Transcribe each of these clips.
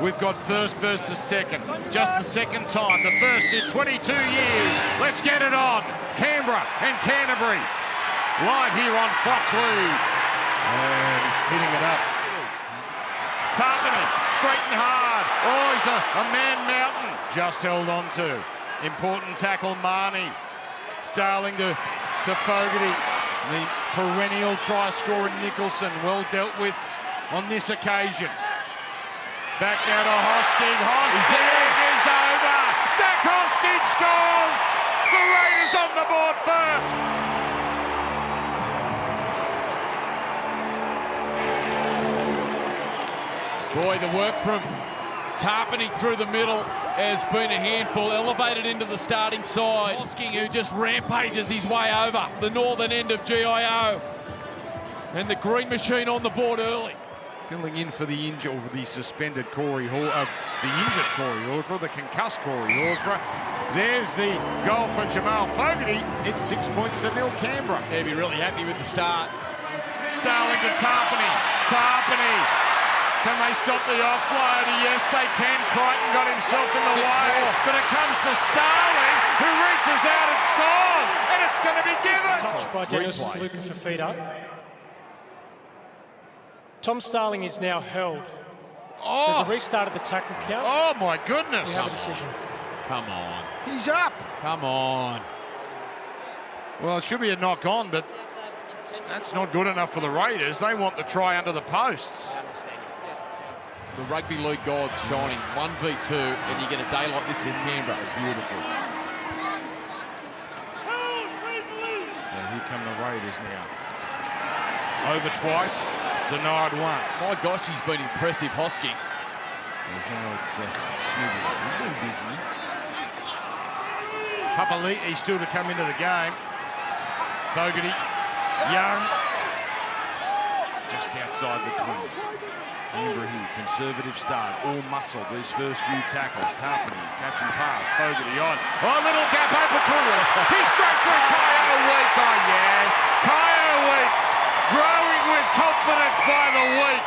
we've got first versus second. Just the second time. The first in 22 years. Let's get it on. Canberra and Canterbury. Live here on Fox League. And hitting it up. Tarpany, straight and hard. Oh, he's a man mountain. Just held on to. Important tackle, Marnie. Starling to Fogarty. The perennial try scorer, Nicholson, well dealt with on this occasion. Back now to Hosking. Hosking is over. Zach Hosking scores. The Raiders on the board first. Boy, the work from Tarpany through the middle has been a handful, elevated into the starting side. Hosking, who just rampages his way over the northern end of GIO. And the green machine on the board early. Filling in for the injured, or the suspended Corey Hall, the injured Corey Horsburgh, the concussed Corey Horsburgh. There's the goal from Jamal Fogarty. It's 6 points to 0 Canberra. They'll be really happy with the start. Starling to Tarpany. Tarpany. Can they stop the offload? Yes, they can. Crichton got himself in the way. But it comes to Starling, who reaches out and scores. And it's going to be given. Touched by Dennis Lucan for Fafita. Tom Starling is now held. There's a restart of the tackle count. Oh, my goodness. We have a decision. Come on. He's up. Come on. Well, it should be a knock on, but that's not good enough for the Raiders. They want the try under the posts. The rugby league gods shining 1v2, and you get a day like this in Canberra. Beautiful. So here come the Raiders now. Over twice, denied once. My gosh, he's been impressive, Hosking. Now it's Smithers. He's been busy. Papali'i still to come into the game. Fogarty, Young, just outside the 20. Canberra here, conservative start, all muscle, these first few tackles. Tarpany, catch and pass, Fogarty on. Oh, little gap open to him. He's straight through Kyo Weeks. Oh, yeah. Kyo Weeks growing with confidence by the week.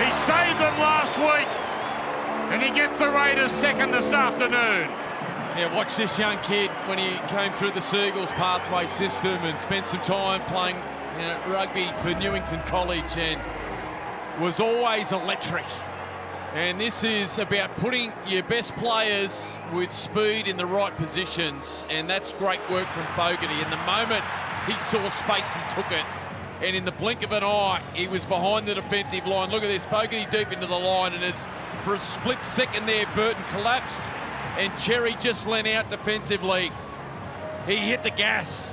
He saved them last week, and he gets the Raiders second this afternoon. Yeah, watch this young kid when he came through the Seagulls pathway system and spent some time playing rugby for Newington College and was always electric. And this is about putting your best players with speed in the right positions, and that's great work from Fogarty. In the moment he saw space, he took it, and in the blink of an eye he was behind the defensive line. Look at this, Fogarty deep into the line, and as for a split second there Burton collapsed and Cherry just leant out defensively. He hit the gas,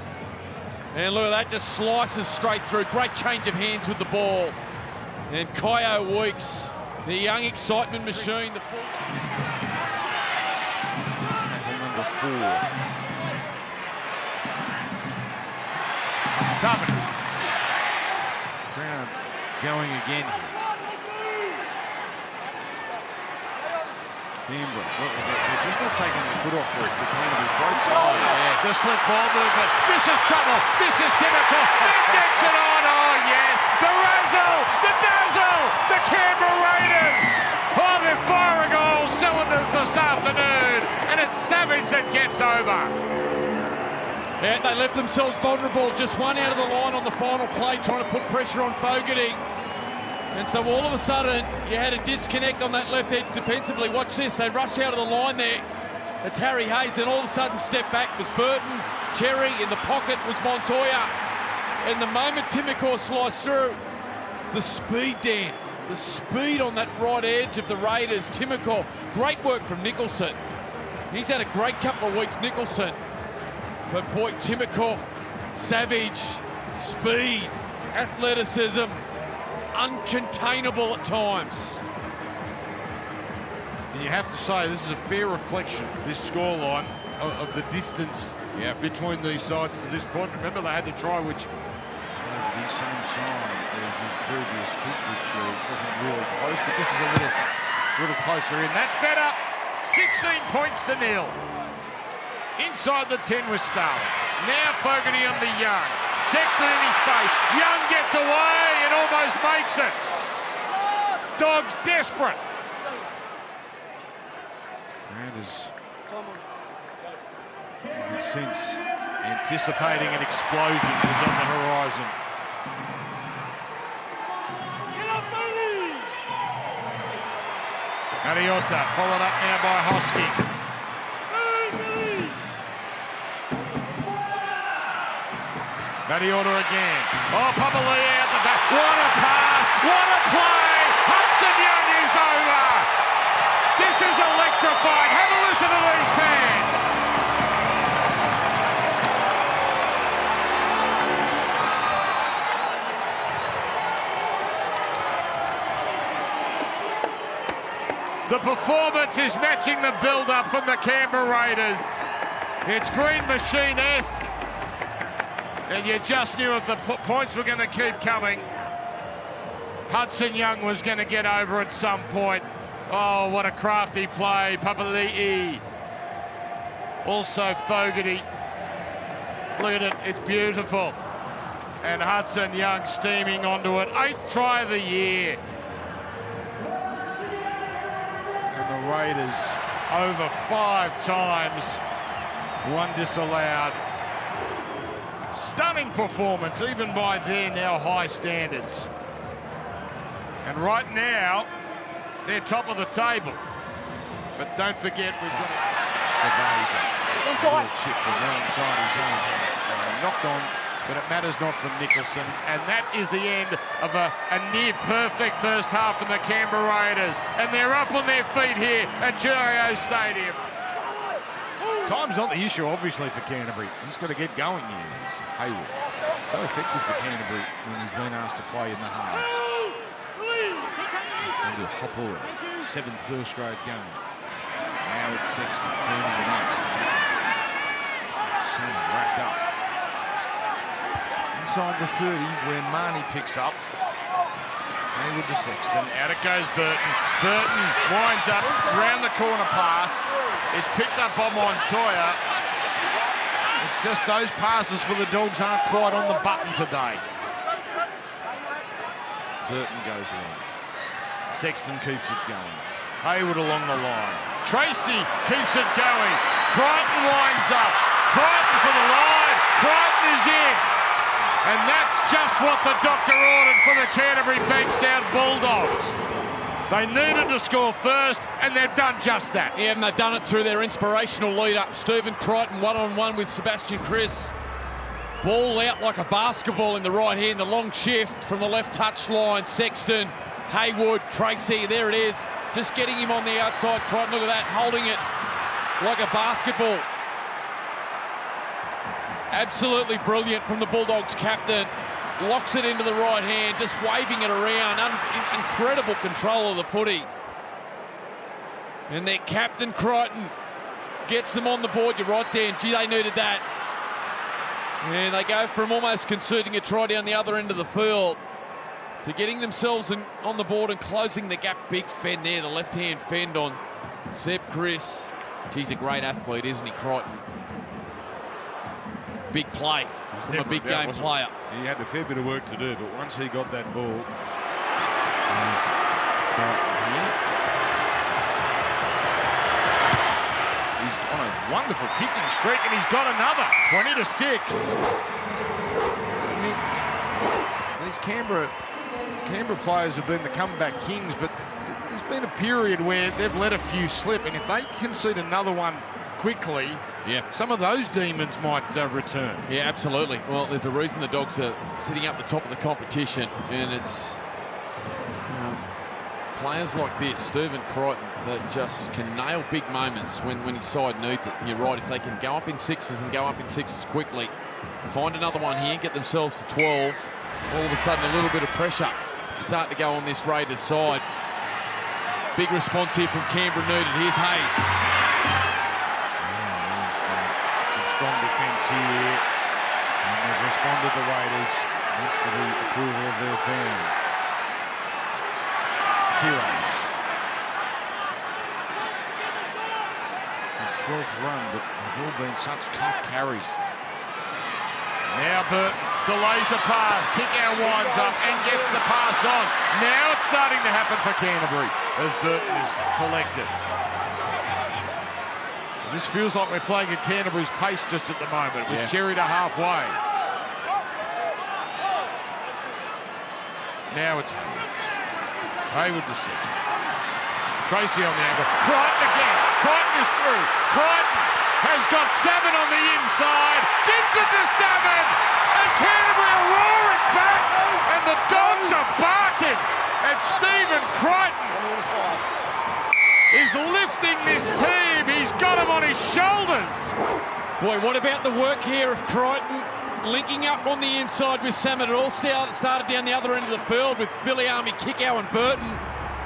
and look at that, just slices straight through. Great change of hands with the ball. And Kyo Weeks, the young excitement machine. Tackle number 4. Tarpany. Crowd going again. Canberra, they're just not taking their foot off the Canterbury throats. Oh, yeah. The slip ball movement. This is trouble. This is typical. Then gets it on. Oh, yes. The razzle. The dazzle. The Canberra Raiders. Oh, they're firing all cylinders this afternoon. And it's Savage that gets over. Yeah, they left themselves vulnerable. Just one out of the line on the final play, trying to put pressure on Fogarty. And so all of a sudden, you had a disconnect on that left edge defensively. Watch this, they rush out of the line there. It's Harry Hayes, and all of a sudden, step back was Burton. Cherry in the pocket was Montoya. And the moment Timokor sliced through, the speed, Dan, the speed on that right edge of the Raiders. Timokor, great work from Nicholson. He's had a great couple of weeks, Nicholson. But boy, Timokor, savage, speed, athleticism, uncontainable at times. And you have to say this is a fair reflection, this scoreline, of the distance between these sides to this point. Remember, they had to try which the same side as his previous kick, which wasn't really close, but this is a little closer in. That's better. 16 points to 0. Inside the 10 was Starling. Now Fogarty under Young. Sexton in his face. Young gets away and almost makes it. Dogs desperate. Raiders, in a sense, anticipating an explosion was on the horizon. Mariota followed up now by Hosking. Mariota again. Oh, Papali'i out the back. What a pass! What a play! Hudson Young is over! This is electrifying. Have a listen to these fans. The performance is matching the build-up from the Canberra Raiders. It's Green Machine-esque. And you just knew if the points were going to keep coming, Hudson Young was going to get over at some point. Oh, what a crafty play. Papali'i. Also Fogarty. Look at it. It's beautiful. And Hudson Young steaming onto it. 8th try of the year. And the Raiders over 5 times. 1 disallowed. Stunning performance, even by their now high standards. And right now, they're top of the table. But don't forget, we've got Savaiza. Chip from alongside his own. Knocked on, but it matters not from Nicholson. And that is the end of a near-perfect first half from the Canberra Raiders. And they're up on their feet here at Cheerio Stadium. Time's not the issue, obviously, for Canterbury. He's got to get going here. Hayward. So effective for Canterbury when he's been asked to play in the halves. Into Hopper, 7th first-grade game. Now it's Sexton turning it up. Someone wrapped up. Inside the 30, where Marnie picks up. Hayward to Sexton. Out it goes Burton. Burton winds up, round the corner pass. It's picked up by Montoya. It's just those passes for the Dogs aren't quite on the button today. Burton goes long. Sexton keeps it going. Hayward along the line. Tracy keeps it going. Crichton winds up. Crichton for the line. Crichton is in. And that's just what the doctor ordered for the Canterbury-Bankstown Bulldogs. They needed to score first, and they've done just that. Yeah, and they've done it through their inspirational lead-up. Stephen Crichton one-on-one with Sebastian Chris. Ball out like a basketball in the right hand. The long shift from the left touch line. Sexton, Hayward, Tracy, there it is. Just getting him on the outside. Crichton, look at that, holding it like a basketball. Absolutely brilliant from the Bulldogs captain. Locks it into the right hand, just waving it around. Incredible control of the footy. And their captain, Crichton, gets them on the board. You're right, Dan. Gee, they needed that. And they go from almost conceding a try down the other end of the field to getting themselves on the board and closing the gap. Big fend there, the left-hand fend on Seb Chris. He's a great athlete, isn't he, Crichton? Big play from a big game player. He had a fair bit of work to do, but once he got that ball, he's on a wonderful kicking streak, and he's got another 20-6. These Canberra players have been the comeback kings, but there's been a period where they've let a few slip, and if they concede another one quickly, some of those demons might return. Yeah, absolutely. Well, there's a reason the Dogs are sitting up the top of the competition, and it's players like this, Stephen Crichton, that just can nail big moments when his side needs it. And you're right, if they can go up in sixes and go up in sixes quickly, find another one here, get themselves to 12, all of a sudden a little bit of pressure start to go on this Raiders side. Big response here from Canberra needed. Here's Hayes. Strong defence here, and they've responded to Raiders, thanks to the approval of their fans. Kiros. His 12th run, but they've all been such tough carries. Now Burton. delays the pass. Kickout winds up and gets the pass on. Now it's starting to happen for Canterbury as Burton is collected. This feels like we're playing at Canterbury's pace just at the moment. With Sherry to halfway. Now it's Hayward. Hayward to 60. Tracy on the angle. Crichton again. Crichton is through. Crichton has got Salmon on the inside. Gives it to Salmon. And Canterbury are roaring back. And the Dogs are barking. And Stephen Crichton is lifting this team. He's got him on his shoulders. Boy, what about the work here of Crichton linking up on the inside with Salmon? It all started down the other end of the field with Viliami, Kickow and Burton.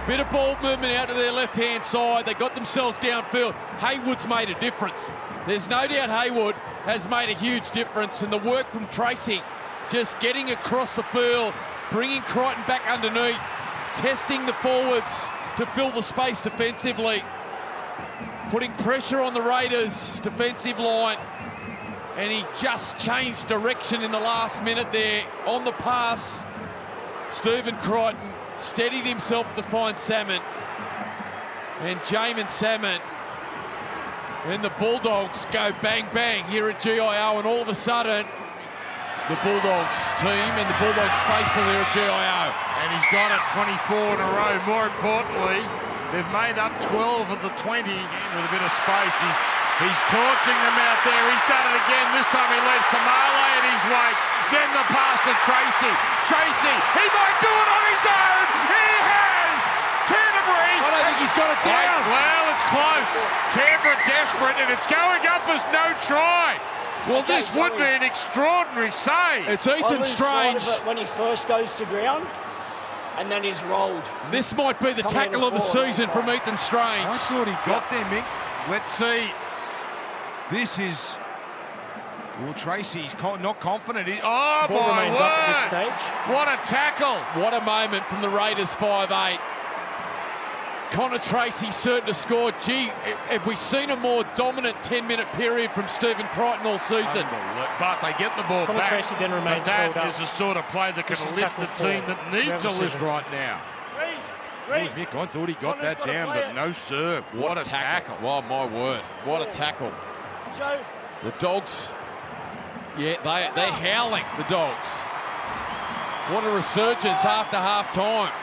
Bit of ball movement out to their left-hand side. They got themselves downfield. Haywood's made a difference. There's no doubt Hayward has made a huge difference, and the work from Tracy, just getting across the field, bringing Crichton back underneath, testing the forwards to fill the space defensively, putting pressure on the Raiders' defensive line, and he just changed direction in the last minute there on the pass. Stephen Crichton steadied himself to find Salmon, and Jamin Salmon, and the Bulldogs go bang bang here at GIO, and all of a sudden the Bulldogs team and the Bulldogs faithful here at GIO. And he's got it 24 in a row. More importantly, they've made up 12 of the 20 with a bit of space. He's torching them out there. He's done it again. This time he leaves Tamale in his wake. Then the pass to Tracy. Tracy, he might do it on his own. He has! Canterbury! I don't think he's got it down. Well, it's close. Canberra desperate, and it's going up as no try. Well, this would be an extraordinary save. It's Ethan Strange. When he first goes to ground, and then he's rolled. This might be the tackle of the season from Ethan Strange. I thought he got there, Mick. Let's see. This is... Well, Tracy's not confident. Oh, Ball my remains word! up at this stage. What a tackle. What a moment from the Raiders 5'8". Connor Tracy certain to score. Gee, have we seen a more dominant 10-minute period from Stephen Crichton all season? But they get the ball Connor back. Tracy then remains but that held up. is the sort of play that can lift the team that needs a lift right now. Reed. Mick, I thought he got that down, but no, sir. What a tackle. Wow, my word. What a tackle. Joe. The Dogs, yeah, they're howling, the Dogs. What a resurgence after half-time.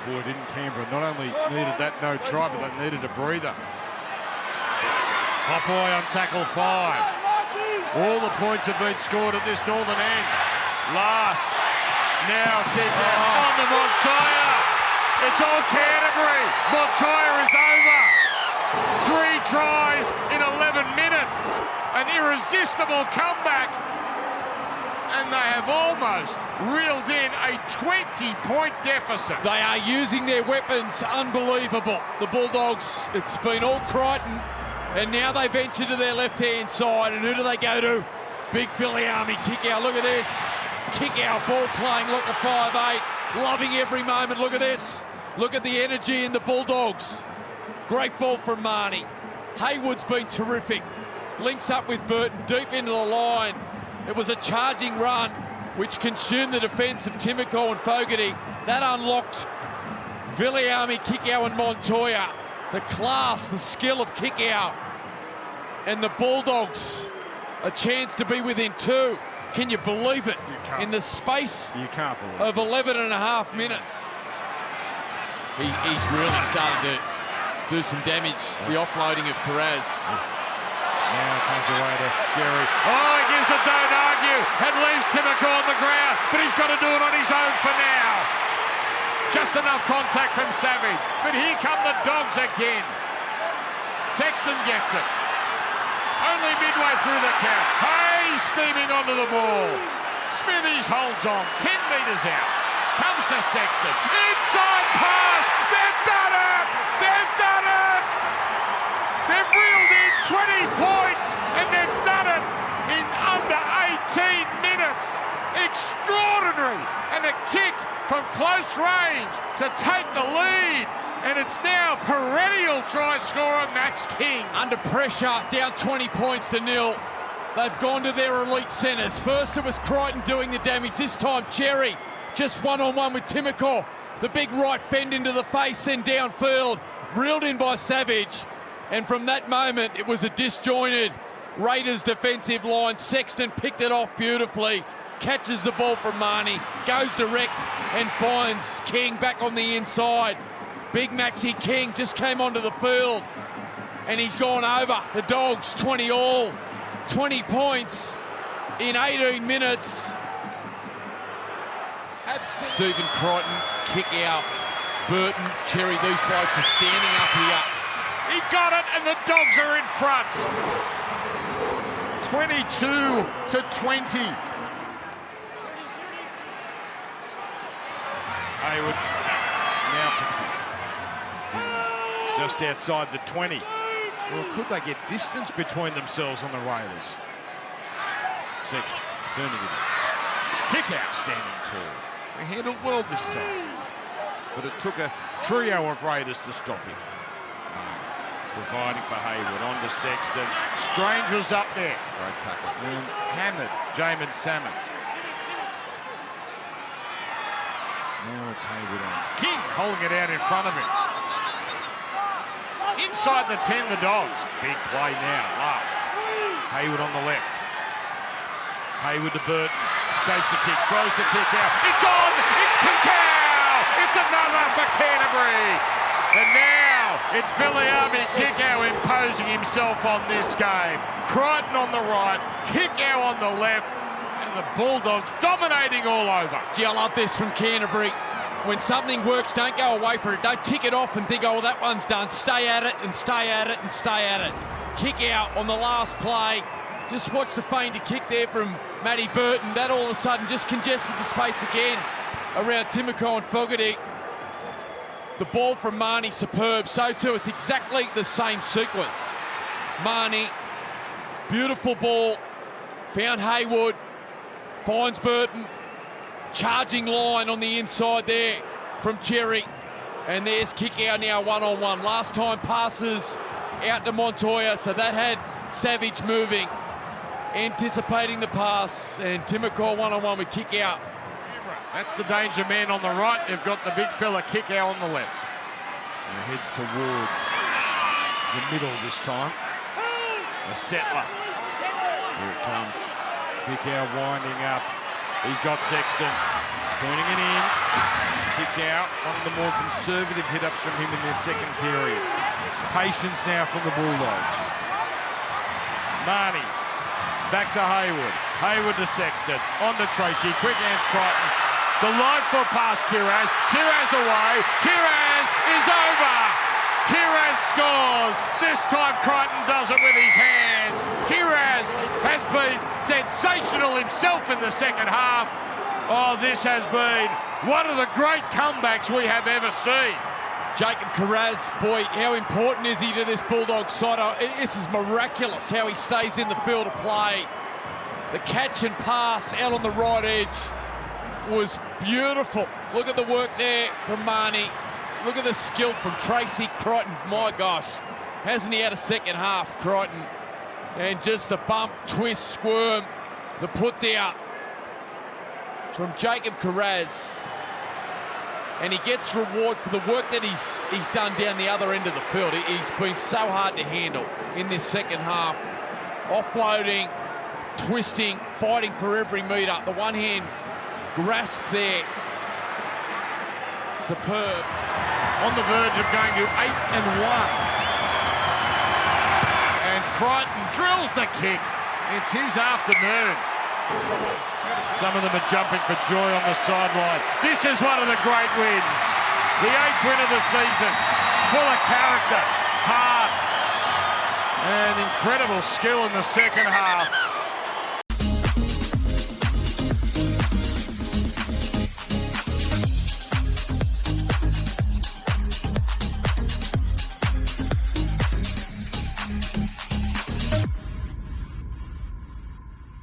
Boy, didn't Canberra not only needed that no try, but they needed a breather. Hopboy on tackle 5. All the points have been scored at this northern end. Last. Now kick out on to Montoya. It's all Canterbury. Montoya is over. 3 tries in 11 minutes. An irresistible comeback. And they have almost reeled in a 20-point deficit. They are using their weapons. Unbelievable. The Bulldogs, it's been all Crichton, and now they venture to their left-hand side. And who do they go to? Big Viliami kick out. Look at this. Kick out, ball playing. Look at 5'8". Loving every moment. Look at this. Look at the energy in the Bulldogs. Great ball from Marnie. Hayward's been terrific. Links up with Burton deep into the line. It was a charging run which consumed the defence of Timoko and Fogarty. That unlocked Viliami, Kickow and Montoya. The class, the skill of Kickow. And the Bulldogs, a chance to be within 2. Can you believe it? In the space of 11 and a half minutes. He's really started to do some damage. The offloading of Carraz. Now comes away to Sherry. Oh, he gives a don't argue and leaves Timoko on the ground, but he's got to do it on his own for now. Just enough contact from Savage, but here come the Dogs again. Sexton gets it. Only midway through the count. Hayes steaming onto the ball. Smithies holds on, 10 metres out. Comes to Sexton. Inside pass. They've done it! They've done it! They've reeled in 20 points, and they've done it in under 18 minutes. Extraordinary. And a kick from close range to take the lead. And it's now perennial try scorer Max King. Under pressure, down 20 points to 0. They've gone to their elite centres. First it was Crichton doing the damage. This time Cherry just one-on-one with Timoko. The big right fend into the face, then downfield. Reeled in by Savage. And from that moment, it was a disjointed Raiders defensive line. Sexton picked it off beautifully. Catches the ball from Marnie. Goes direct and finds King back on the inside. Big Maxi King just came onto the field. And he's gone over. The Dogs 20 all. 20 points in 18 minutes. Stephen Crichton, kick out. Burton, Cherry, these blokes are standing up here. He got it, and the Dogs are in front. 22-20. Hayward now for just outside the 20. Well, could they get distance between themselves on the Raiders? Sexton turning it in. Kick out, standing tall. They handled well this time, but it took a trio of Raiders to stop him. Providing for Hayward, on to Sexton. Strange was up there. Great tackle. Hammered, Jamin Salmon. Now it's Hayward on. King holding it out in front of him. Inside the 10, the Dogs. Big play now, last. Hayward on the left. Hayward to Burton. Shapes the kick, throws the kick out. It's on! It's kick out! It's another for Canterbury! And now it's Viliami Kikau imposing himself on this game. Crichton on the right, Kikau on the left, and the Bulldogs dominating all over. Gee, I love this from Canterbury. When something works, don't go away for it. Don't tick it off and think, oh, well, that one's done. Stay at it and stay at it and stay at it. Kick out on the last play. Just watch the feinted kick there from Matty Burton. That all of a sudden just congested the space again around Timoko and Fogarty. The ball from Marnie, superb. So too, it's exactly the same sequence. Marnie, beautiful ball. Found Hayward. Finds Burton. Charging line on the inside there from Cherry. And there's kick out now one-on-one. Last time passes out to Montoya, so that had Savage moving. Anticipating the pass, and Timoko one-on-one with kick out. That's the danger man on the right. They've got the big fella kick out on the left. And it heads towards the middle this time. The settler. Here it comes. Kick out winding up. He's got Sexton. Turning it in. Kick out. One of the more conservative hit-ups from him in this second period. Patience now from the Bulldogs. Marnie. Back to Hayward. Hayward to Sexton. On to Tracy. Quick hands Crichton. Delightful pass Kiraz. Kiraz away. Kiraz is over. Kiraz scores. This time Crichton does it with his hands. Kiraz has been sensational himself in the second half. Oh, this has been one of the great comebacks we have ever seen. Jacob Kiraz, boy, how important is he to this Bulldogs side? This is miraculous how he stays in the field of play. The catch and pass out on the right edge was beautiful. Look at the work there from Marnie. Look at the skill from Tracy Crichton. My gosh, hasn't he had a second half, Crichton? And just the bump, twist, squirm, the put down from Jacob Kiraz. And he gets reward for the work that he's done down the other end of the field. He's been so hard to handle in this second half. Offloading, twisting, fighting for every metre. The one-hand grasp there. Superb. On the verge of going to 8-1. And Crichton drills the kick. It's his afternoon. Some of them are jumping for joy on the sideline. This is one of the great wins. The 8th win of the season. Full of character, heart, and incredible skill in the second half.